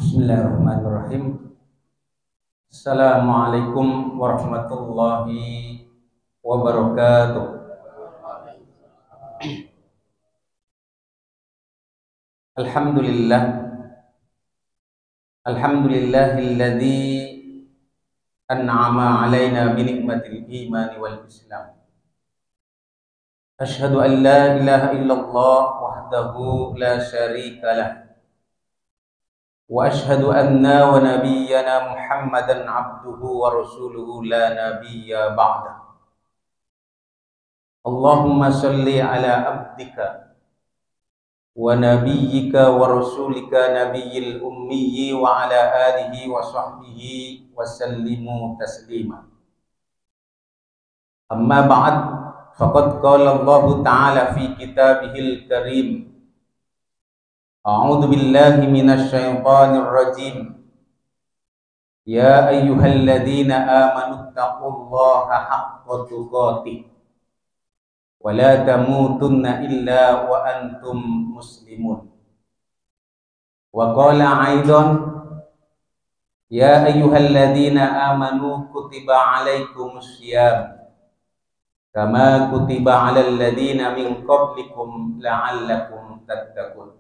Bismillahirrahmanirrahim. Assalamualaikum warahmatullahi wabarakatuh. Alhamdulillah. Alhamdulillahilladzi an'ama alaina bi ni'matil iman wal islam. Asyhadu an la ilaha illallah wahdahu la syarika lah. Wa asyhadu anna wa nabiyyana Muhammadan abduhu wa rasuluhu la nabiyya ba'da. Allahumma salli ala abdika wa nabiyyika wa rasulika nabiyil ummi wa ala alihi wa sahbihi wa sallimu taslima. Amma ba'd, faqad qala Allah ta'ala fi kitabihil karim. A'udzu billahi minasy syaithanir rajim. Ya ayyuhalladzina amanu taqullaha haqqa tuqatih wa la tamutunna illa wa antum muslimun. Wa qala aidan ya ayyuhalladzina amanu kutiba alaikumus syiyam kama kutiba alal ladzina min qablikum la'allakum tattaqun.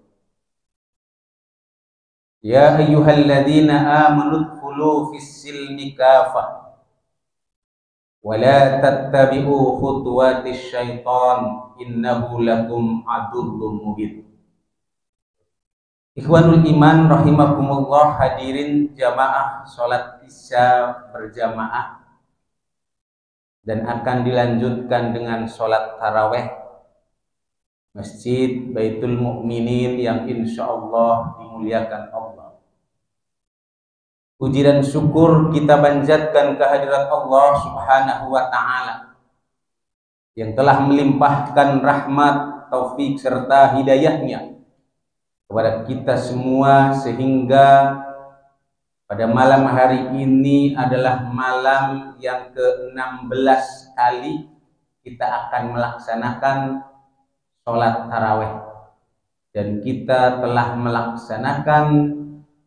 Ya ayyuhalladzina amanu dkhulu fis silmi kafah wa la tattabi'u khutuwatis syaitan innahu lakum aduwwum mubin. Ikhwanul iman rahimakumullah, hadirin jamaah salat Isya berjamaah dan akan dilanjutkan dengan salat tarawih Masjid Baitul Mukminin yang insyaallah dimuliakan Allah. Puji dan syukur kita panjatkan kehadirat Allah Subhanahu wa ta'ala yang telah melimpahkan rahmat, taufik serta hidayahnya kepada kita semua, sehingga pada malam hari ini adalah malam yang ke-16 kali kita akan melaksanakan sholat tarawih, dan kita telah melaksanakan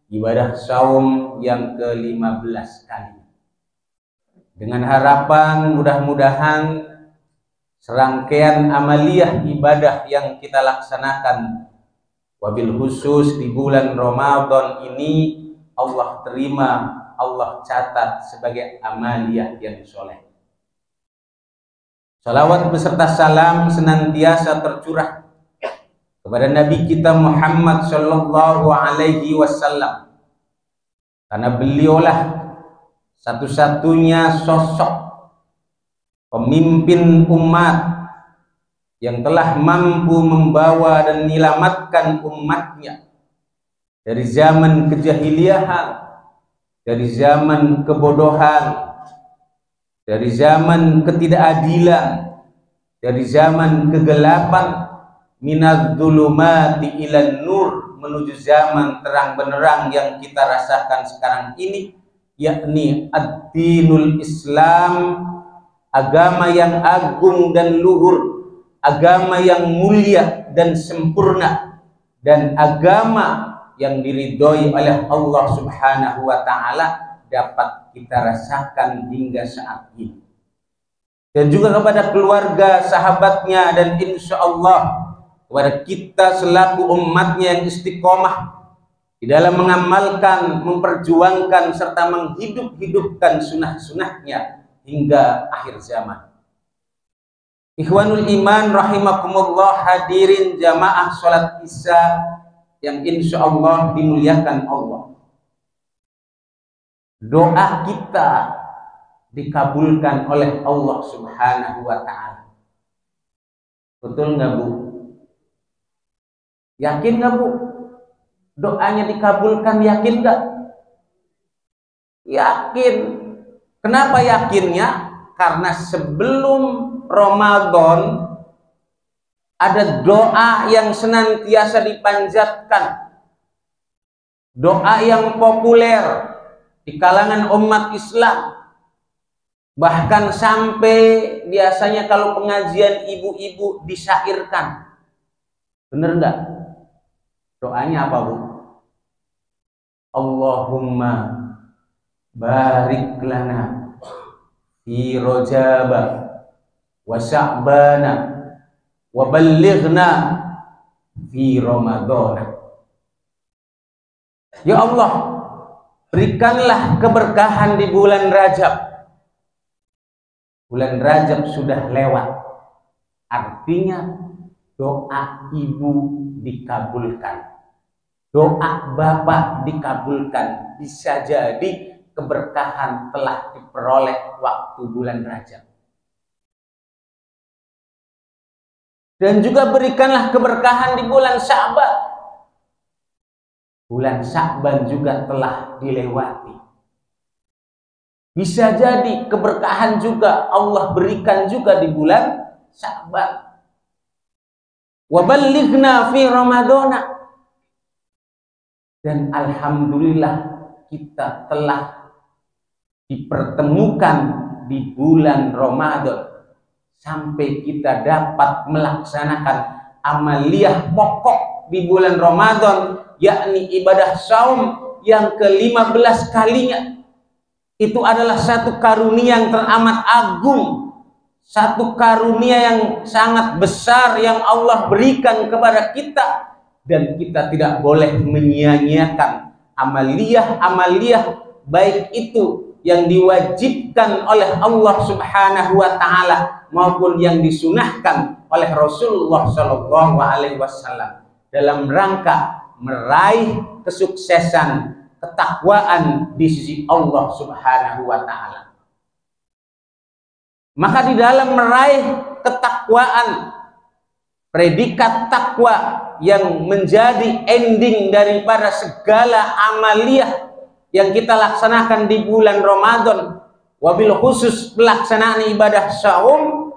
ibadah saum yang ke-15 kali, dengan harapan mudah-mudahan serangkaian amaliyah ibadah yang kita laksanakan wabil khusus di bulan Ramadan ini Allah terima, Allah catat sebagai amaliyah yang soleh. Salawat beserta salam senantiasa tercurah kepada Nabi kita Muhammad sallallahu alaihi wasallam, karena beliaulah satu-satunya sosok pemimpin umat yang telah mampu membawa dan menyelamatkan umatnya dari zaman kejahiliahan, dari zaman kebodohan, dari zaman ketidakadilan, dari zaman kegelapan, minadz-dzulumati ilan nur, menuju zaman terang benderang yang kita rasakan sekarang ini, yakni ad-dinul Islam, agama yang agung dan luhur, agama yang mulia dan sempurna, dan agama yang diridhoi oleh Allah Subhanahu wa ta'ala dapat kita rasakan hingga saat ini. Dan juga kepada keluarga, sahabatnya, dan insya Allah kepada kita selaku umatnya yang istiqomah di dalam mengamalkan, memperjuangkan, serta menghidup-hidupkan sunnah-sunnahnya hingga akhir zaman. Ikhwanul iman rahimakumullah, hadirin jamaah sholat Isya yang insya Allah dimuliakan Allah. Doa kita dikabulkan oleh Allah Subhanahu wa ta'ala. Betul nggak Bu? Yakin nggak Bu? Doanya dikabulkan, yakin nggak? Yakin. Kenapa yakinnya? Karena sebelum Ramadan ada doa yang senantiasa dipanjatkan, doa yang populer di kalangan umat Islam, bahkan sampai biasanya kalau pengajian ibu-ibu disyairkan. Bener nggak? Doanya apa Bu? Allahumma barik lana fi Rajaba wa Sya'bana wa ballighna fi Ramadhan. Ya Allah, berikanlah keberkahan di bulan Rajab. Bulan Rajab sudah lewat, artinya doa ibu dikabulkan, doa bapak dikabulkan. Bisa jadi keberkahan telah diperoleh waktu bulan Rajab. Dan juga berikanlah keberkahan di bulan Sya'ban. Bulan Sya'ban juga telah dilewati. Bisa jadi keberkahan juga Allah berikan juga di bulan Sya'ban. Wa ballighna fi Ramadhan. Dan alhamdulillah kita telah dipertemukan di bulan Ramadan sampai kita dapat melaksanakan amaliyah pokok di bulan Ramadan, yakni ibadah saum yang ke-15 kalinya. Itu adalah satu karunia yang teramat agung, satu karunia yang sangat besar yang Allah berikan kepada kita, dan kita tidak boleh menyia-nyiakan amaliyah baik itu yang diwajibkan oleh Allah Subhanahu wa taala maupun yang disunahkan oleh Rasulullah Shallallahu alaihi wasallam dalam rangka meraih kesuksesan ketakwaan di sisi Allah Subhanahu wa taala. Maka di dalam meraih ketakwaan, predikat takwa yang menjadi ending daripada segala amaliyah yang kita laksanakan di bulan Ramadan, wabil khusus pelaksanaan ibadah saum,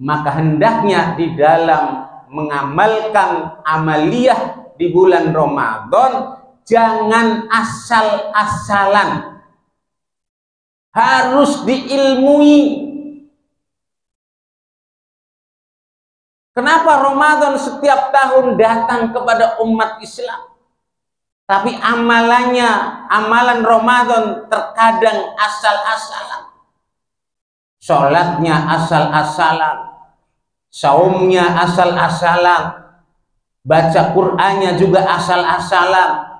maka hendaknya di dalam mengamalkan amaliyah di bulan Ramadan jangan asal-asalan, harus diilmui. Kenapa Ramadan setiap tahun datang kepada umat Islam, tapi amalan Ramadan terkadang asal-asalan? Sholatnya asal-asalan, saumnya asal-asalan, baca Qur'annya juga asal-asalan.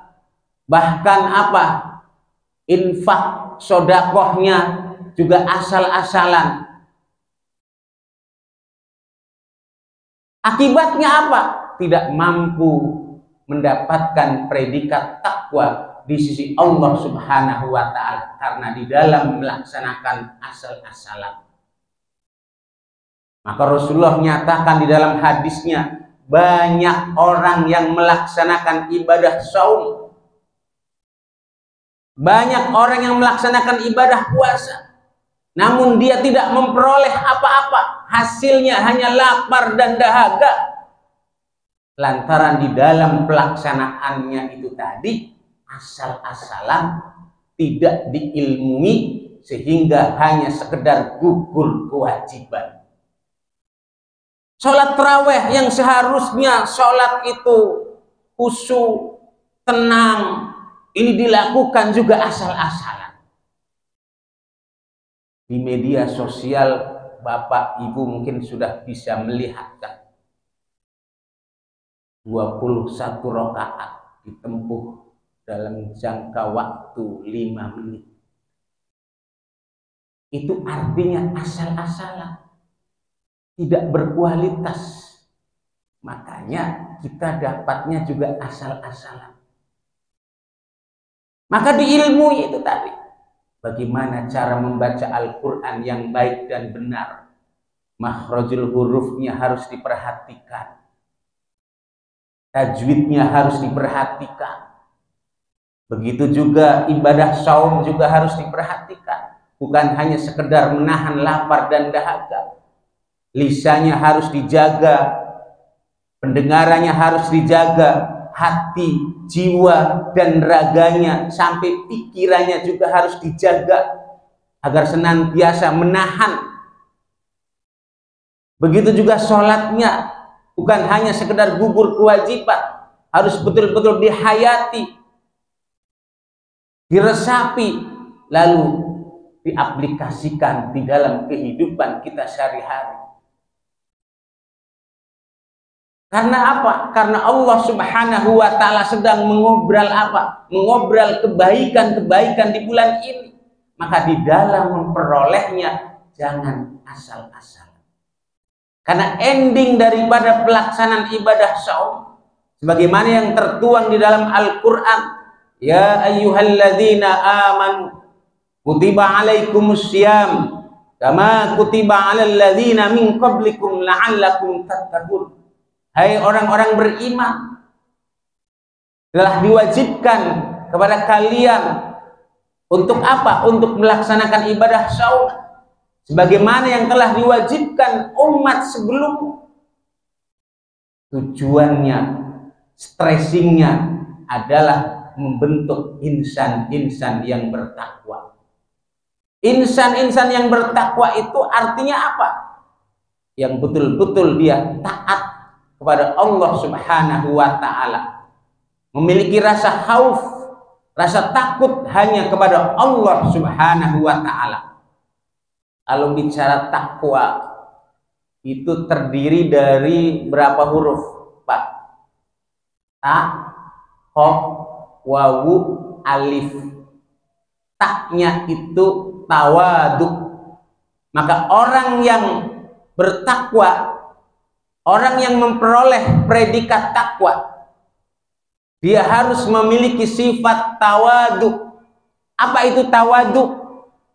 Bahkan infak sodakohnya juga asal-asalan. Akibatnya apa? Tidak mampu mendapatkan predikat takwa di sisi Allah Subhanahu wa taala karena di dalam melaksanakan asal-asalan. Maka Rasulullah nyatakan di dalam hadisnya, banyak orang yang melaksanakan ibadah saum, banyak orang yang melaksanakan ibadah puasa, namun dia tidak memperoleh apa-apa, hasilnya hanya lapar dan dahaga. Lantaran di dalam pelaksanaannya itu tadi asal-asalan, tidak diilmui, sehingga hanya sekedar gugur kewajiban. Sholat tarawih yang seharusnya sholat itu khusyuk, tenang, ini dilakukan juga asal-asalan. Di media sosial Bapak Ibu mungkin sudah bisa melihat 21 rakaat ditempuh dalam jangka waktu 5 menit. Itu artinya asal-asalan, tidak berkualitas. Makanya kita dapatnya juga asal-asalan. Maka diilmui itu tadi, bagaimana cara membaca Al-Quran yang baik dan benar. Makhrajul hurufnya harus diperhatikan, tajwidnya harus diperhatikan. Begitu juga ibadah saum juga harus diperhatikan. Bukan hanya sekedar menahan lapar dan dahaga. Lisannya harus dijaga, pendengarannya harus dijaga, hati, jiwa, dan raganya sampai pikirannya juga harus dijaga agar senantiasa menahan. Begitu juga sholatnya, bukan hanya sekedar gugur kewajiban, harus betul-betul dihayati. diresapi, lalu diaplikasikan di dalam kehidupan kita sehari-hari. Karena apa? Karena Allah Subhanahu wa Ta'ala sedang mengobrol apa? Mengobrol kebaikan-kebaikan di bulan ini. Maka di dalam memperolehnya jangan asal-asal. Karena ending daripada pelaksanaan ibadah saum, sebagaimana yang tertuang di dalam Al-Quran, ya ayyuhalladzina amanu kutiba alaikumussyam kama kutiba alal ladzina min qablikum la'allakum tattaqun. Hai orang-orang beriman, telah diwajibkan kepada kalian untuk apa? Untuk melaksanakan ibadah saum sebagaimana yang telah diwajibkan umat sebelummu. Tujuannya, stressingnya adalah membentuk insan-insan yang bertakwa. Insan-insan yang bertakwa itu artinya apa? Yang betul-betul dia taat kepada Allah Subhanahu wa Ta'ala, memiliki rasa khauf, rasa takut hanya kepada Allah Subhanahu wa Ta'ala. Kalau bicara takwa itu terdiri dari berapa huruf, Pak? Ta, ho, wawu, alif. Taknya itu tawaduk. Maka orang yang bertakwa, orang yang memperoleh predikat takwa, dia harus memiliki sifat tawadu. Apa itu tawadu?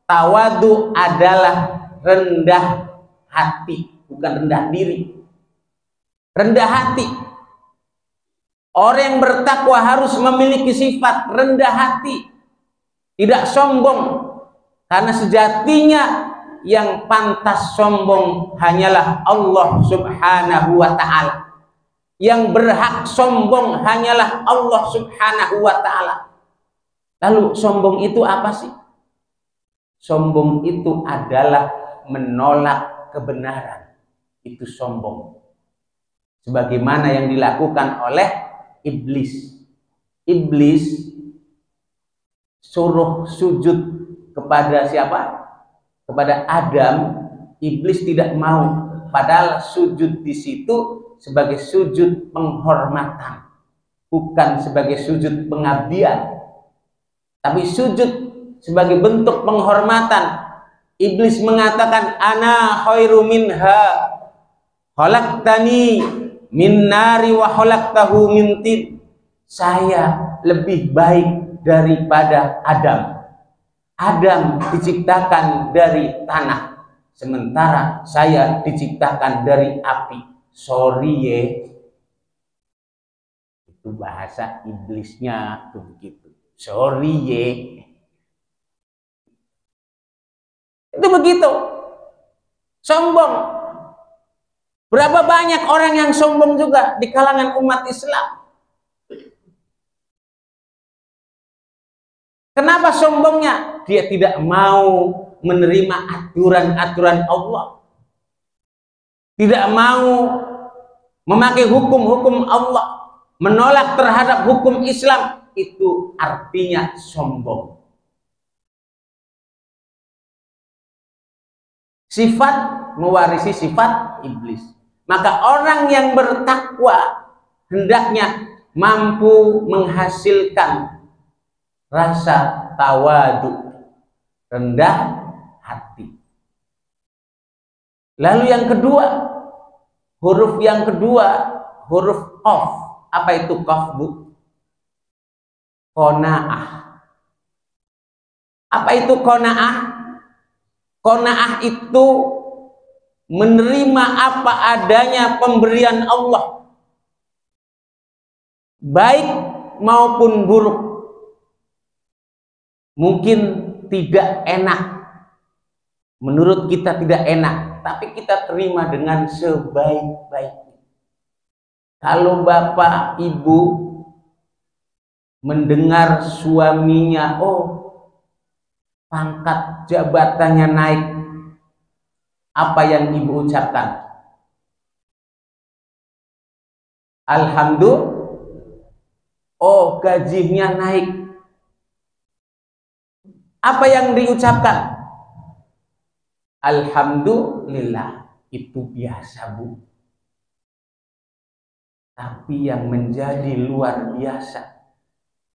Tawadu adalah rendah hati, bukan rendah diri. Rendah hati. Orang yang bertakwa harus memiliki sifat rendah hati, tidak sombong. Karena sejatinya yang pantas sombong hanyalah Allah Subhanahu wa Ta'ala. Yang berhak sombong hanyalah Allah Subhanahu wa Ta'ala. Lalu sombong itu apa sih? Sombong itu adalah menolak kebenaran. Itu sombong. Sebagaimana yang dilakukan oleh iblis. Iblis suruh sujud kepada siapa? Kepada Adam. Iblis tidak mau, padahal sujud di situ sebagai sujud penghormatan, bukan sebagai sujud pengabdian, tapi sujud sebagai bentuk penghormatan. Iblis mengatakan, ana khairu minha khalaqtani min nari wa khalaqtahu min tin. Saya lebih baik daripada Adam. Adam diciptakan dari tanah, sementara saya diciptakan dari api. Sorry ye, itu bahasa iblisnya tuh begitu. Sorry ye, itu begitu. Sombong. Berapa banyak orang yang sombong juga di kalangan umat Islam. Kenapa sombongnya? Dia tidak mau menerima aturan-aturan Allah. Tidak mau memakai hukum-hukum Allah. Menolak terhadap hukum Islam. Itu artinya sombong. Sifat mewarisi sifat iblis. Maka orang yang bertakwa hendaknya mampu menghasilkan rasa tawadu, rendah hati. Lalu yang kedua, huruf yang kedua, huruf qaf. Apa itu qaf, Bu? Qanaah. Apa itu qanaah? Qanaah itu menerima apa adanya pemberian Allah, baik maupun buruk. Mungkin tidak enak, menurut kita tidak enak, tapi kita terima dengan sebaik-baiknya. Kalau bapak ibu mendengar suaminya, oh pangkat jabatannya naik, apa yang ibu ucapkan? Alhamdulillah. Oh gajinya naik. Apa yang diucapkan? Alhamdulillah. Itu biasa, Bu. Tapi yang menjadi luar biasa,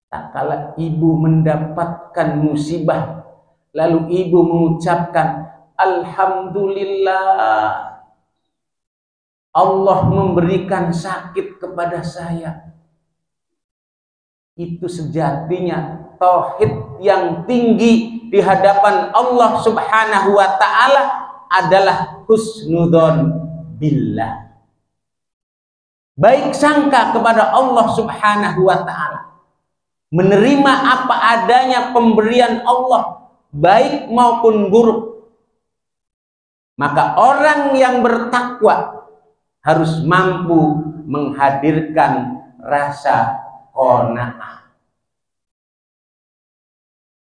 tak kala ibu mendapatkan musibah, lalu ibu mengucapkan Alhamdulillah, Allah memberikan sakit kepada saya. Itu sejatinya tauhid yang tinggi di hadapan Allah Subhanahu wa ta'ala adalah husnudzon billah. Baik sangka kepada Allah Subhanahu wa ta'ala. Menerima apa adanya pemberian Allah, baik maupun buruk. Maka orang yang bertakwa harus mampu menghadirkan rasa qanaah.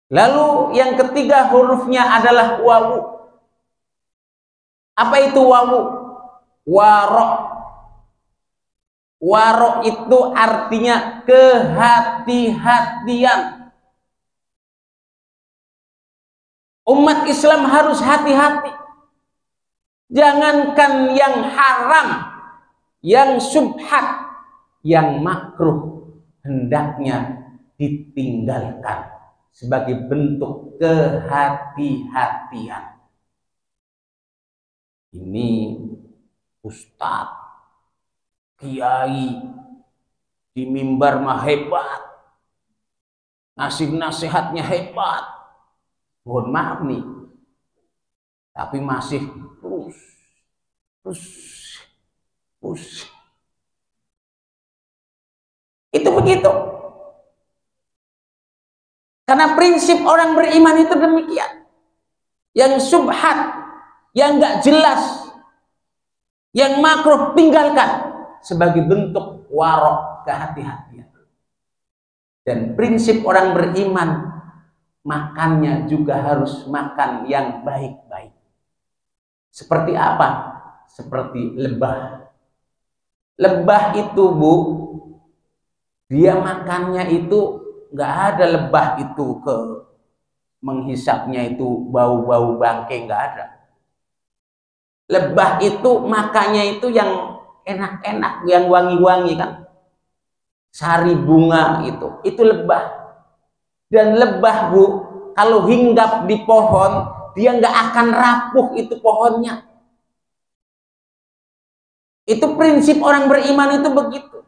Lalu yang ketiga hurufnya adalah wawu. Apa itu wawu? Waro. Waro itu artinya kehati-hatian. Umat Islam harus hati-hati. Jangankan yang haram, yang subhat, yang makruh hendaknya ditinggalkan sebagai bentuk kehati-hatian. Ini ustadz, kiai di mimbar mah hebat, ngasih nasihatnya hebat. Mohon maaf nih, tapi masih terus. Itu begitu. Karena prinsip orang beriman itu demikian. Yang subhat, yang nggak jelas, yang makruh tinggalkan sebagai bentuk warok, kehati-hatian. Dan prinsip orang beriman, makannya juga harus makan yang baik-baik. Seperti apa? Seperti lebah. Lebah itu, Bu, dia makannya itu nggak ada lebah itu ke menghisapnya itu bau-bau bangkai, nggak ada. Lebah itu makannya itu yang enak-enak, yang wangi-wangi kan, sari bunga itu lebah. Dan lebah, Bu, kalau hinggap di pohon dia nggak akan rapuh itu pohonnya. Itu prinsip orang beriman itu begitu.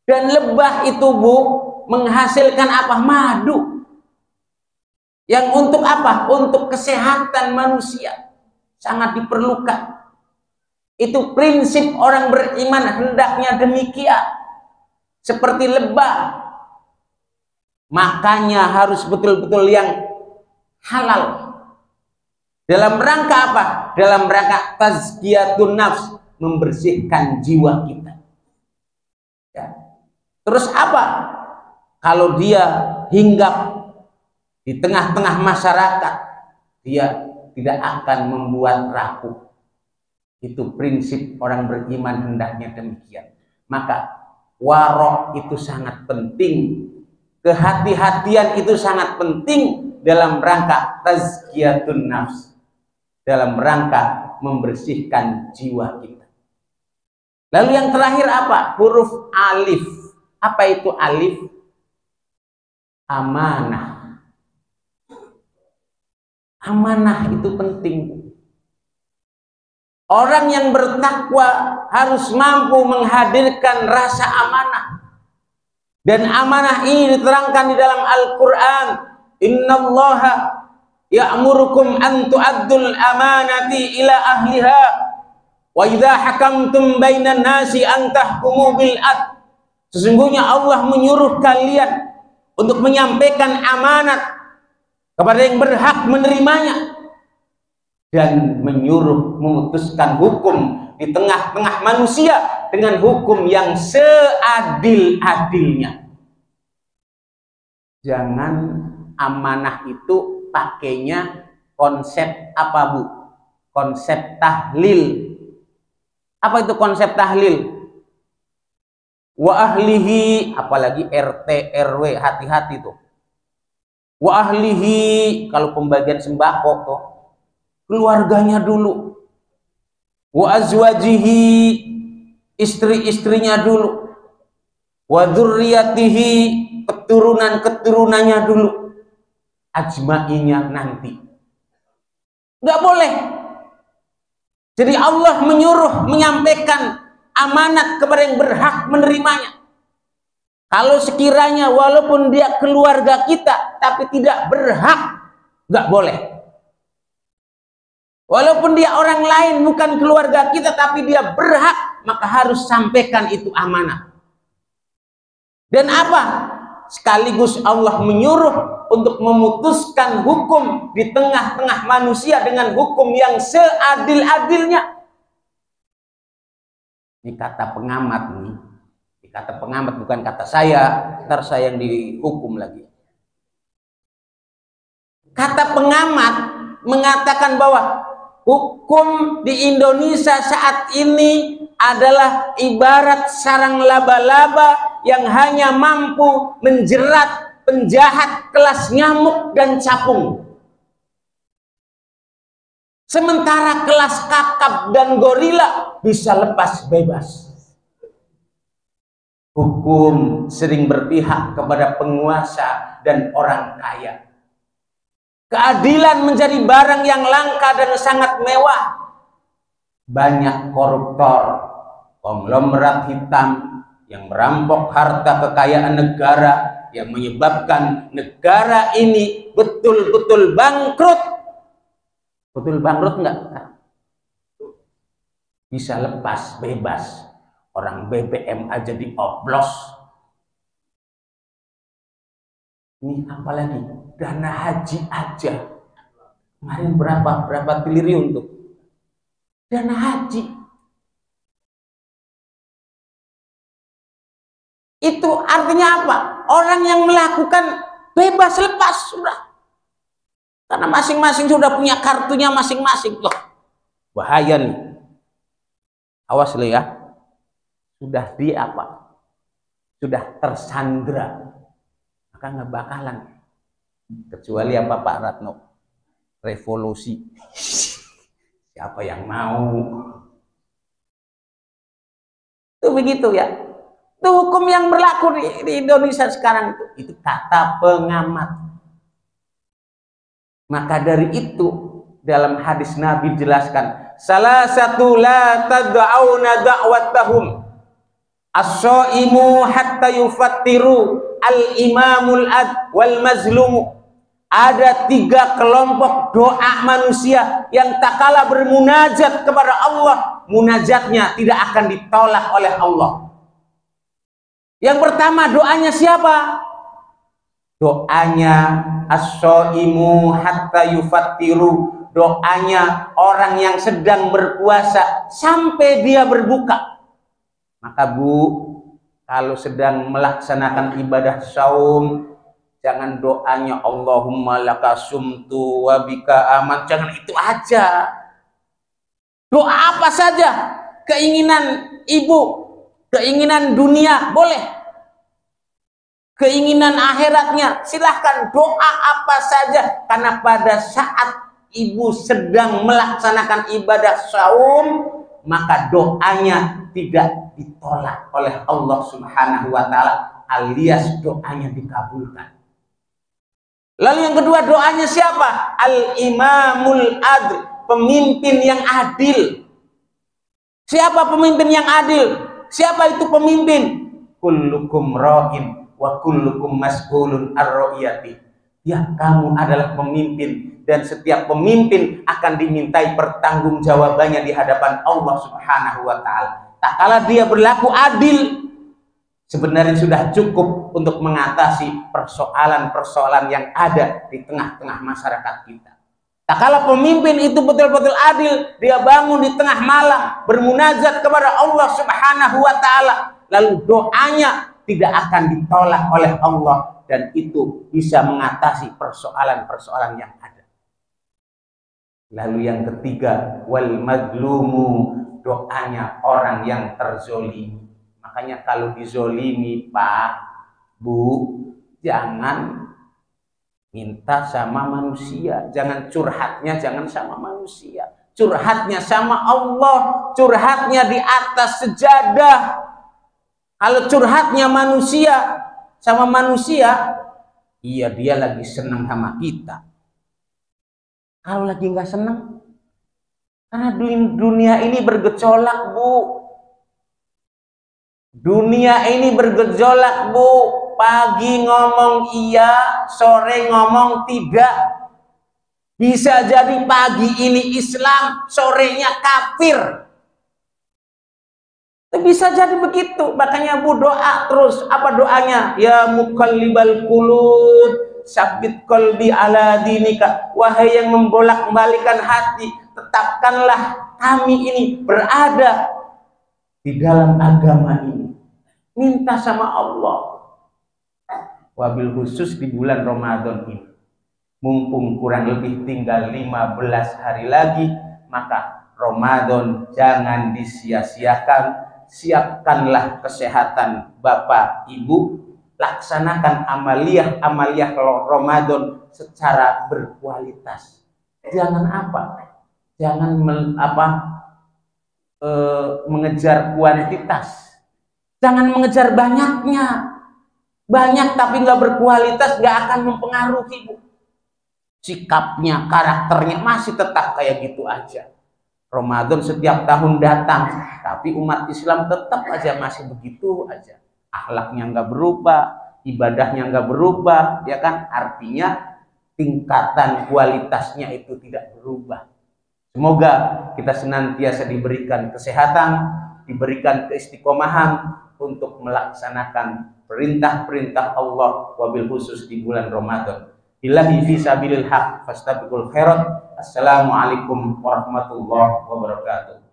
Dan lebah itu, Bu, menghasilkan apa? Madu. Yang untuk apa? Untuk kesehatan manusia. Sangat diperlukan. Itu prinsip orang beriman hendaknya demikian. Seperti lebah. Makanya harus betul-betul yang halal. Dalam rangka apa? Dalam rangka tazkiyatun nafs, membersihkan jiwa kita. Ya. Terus apa? Kalau dia hinggap di tengah-tengah masyarakat, dia tidak akan membuat rapuh. Itu prinsip orang beriman hendaknya demikian. Maka warok itu sangat penting. Kehati-hatian itu sangat penting dalam rangka tazkiyatun nafs, dalam rangka membersihkan jiwa kita. Lalu yang terakhir apa? Huruf alif. Apa itu alif? Amanah. Amanah itu penting. Orang yang bertakwa harus mampu menghadirkan rasa amanah. Dan amanah ini diterangkan di dalam Al-Quran. Innallaha ya'murukum an tu'addul amanati ila ahliha wa idza hakamtum bainan nasi an tahkumu bil adl. Sesungguhnya Allah menyuruh kalian untuk menyampaikan amanat kepada yang berhak menerimanya dan menyuruh memutuskan hukum di tengah-tengah manusia dengan hukum yang seadil-adilnya. Jangan amanah itu pakainya konsep apa, Bu? Konsep tahlil. Apa itu konsep tahlil? Wa ahlihi, apalagi RT RW, hati-hati tuh. Wa ahlihi, kalau pembagian sembako tuh keluarganya dulu. Wa azwajihi, istri-istrinya dulu. Wa dzurriyyatihi, keturunan-keturunannya dulu. Ajma'inya nanti. Nggak boleh. Jadi Allah menyuruh menyampaikan amanat kepada yang berhak menerimanya. Kalau sekiranya walaupun dia keluarga kita tapi tidak berhak, nggak boleh. Walaupun dia orang lain bukan keluarga kita tapi dia berhak, maka harus sampaikan itu amanah. Dan apa? Sekaligus Allah menyuruh untuk memutuskan hukum di tengah-tengah manusia dengan hukum yang seadil-adilnya. Ini kata pengamat nih. Kata pengamat bukan kata saya, ntar saya yang dihukum lagi. Kata pengamat mengatakan bahwa hukum di Indonesia saat ini adalah ibarat sarang laba-laba yang hanya mampu menjerat penjahat kelas nyamuk dan capung. Sementara kelas kakap dan gorila bisa lepas bebas. Hukum sering berpihak kepada penguasa dan orang kaya. Keadilan menjadi barang yang langka dan sangat mewah. Banyak koruptor, konglomerat hitam yang merampok harta kekayaan negara yang menyebabkan negara ini betul-betul bangkrut. Betul bangkrut enggak? Bisa lepas bebas. Orang BBM aja dioplos. Ini apalagi dana haji aja. Kemarin berapa triliun tuh dana haji. Itu artinya apa? Orang yang melakukan bebas lepas sudah. Karena masing-masing sudah punya kartunya masing-masing. Loh, bahaya nih. Awas lo ya. Sudah di apa? Sudah tersandra. Maka nggak bakalan. Kecuali apa Pak Ratno? Revolusi. Siapa yang mau? Itu begitu ya. Itu hukum yang berlaku di Indonesia sekarang itu. Itu kata pengamat. Maka dari itu dalam hadis Nabi jelaskan, salah satu la tad'auna da'watahum. As-shaimu hatta yufattiru al-imamul ad wal mazlumu. Ada 3 kelompok doa manusia yang tak kalah bermunajat kepada Allah, munajatnya tidak akan ditolak oleh Allah. Yang pertama doanya siapa? Doanya as-shaimu hatta yufattiru. Doanya orang yang sedang berpuasa sampai dia berbuka. Maka Bu, kalau sedang melaksanakan ibadah saum, jangan doanya Allahumma laka sumtu wa bika aman. Jangan itu aja. Doa apa saja. Keinginan ibu, keinginan dunia, boleh. Keinginan akhiratnya, silahkan doa apa saja. Karena pada saat ibu sedang melaksanakan ibadah saum, maka doanya tidak ditolak oleh Allah Subhanahu wa ta'ala, alias doanya dikabulkan. Lalu yang kedua doanya siapa? Al-imamul adl, pemimpin yang adil. Siapa pemimpin yang adil? Siapa itu pemimpin? Kullukum ra'in wa kullukum mas'ulun ar-ra'iyati. Ya, kamu adalah pemimpin dan setiap pemimpin akan dimintai pertanggungjawabannya di hadapan Allah Subhanahu wa ta'ala. Tak kala dia berlaku adil, sebenarnya sudah cukup untuk mengatasi persoalan-persoalan yang ada di tengah-tengah masyarakat kita. Tak kala pemimpin itu betul-betul adil, dia bangun di tengah malam bermunajat kepada Allah Subhanahu wa ta'ala, lalu doanya tidak akan ditolak oleh Allah, dan itu bisa mengatasi persoalan-persoalan yang ada. Lalu yang ketiga, wal mazlumu, doanya orang yang terzolimi. Makanya kalau dizolimi Pak, Bu, jangan Minta sama manusia, jangan curhatnya jangan sama manusia. Curhatnya sama Allah, curhatnya di atas sejadah. Kalau curhatnya manusia sama manusia, iya dia lagi senang sama kita. Kalau lagi nggak senang, karena dunia ini bergejolak, Bu. Dunia ini bergejolak, Bu. Pagi ngomong iya, sore ngomong tidak. Bisa jadi pagi ini Islam, sorenya kafir. Bisa jadi begitu. Makanya Bu doa terus. Apa doanya? Ya muqallibal qulub, sabit qalbi ala dinika. Wahai yang membolak-balikan hati, tetapkanlah kami ini berada di dalam agama ini. Minta sama Allah. Wabil khusus di bulan Ramadan ini, mumpung kurang lebih tinggal 15 hari lagi, maka Ramadan jangan disia-siakan. Siapkanlah kesehatan Bapak Ibu, laksanakan amaliyah Ramadan secara berkualitas. Jangan mengejar kuantitas, jangan mengejar banyaknya. Banyak tapi nggak berkualitas, nggak akan mempengaruhi, Bu. Sikapnya, karakternya masih tetap kayak gitu aja. Ramadan setiap tahun datang, tapi umat Islam tetap aja masih begitu aja. Akhlaknya nggak berubah, ibadahnya nggak berubah, ya kan? Artinya tingkatan kualitasnya itu tidak berubah. Semoga kita senantiasa diberikan kesehatan, diberikan keistiqomahan untuk melaksanakan perintah-perintah Allah, wabil khusus di bulan Ramadan. Billahi fi sabilil haq fastabiqul khairat. Assalamualaikum warahmatullahi wabarakatuh.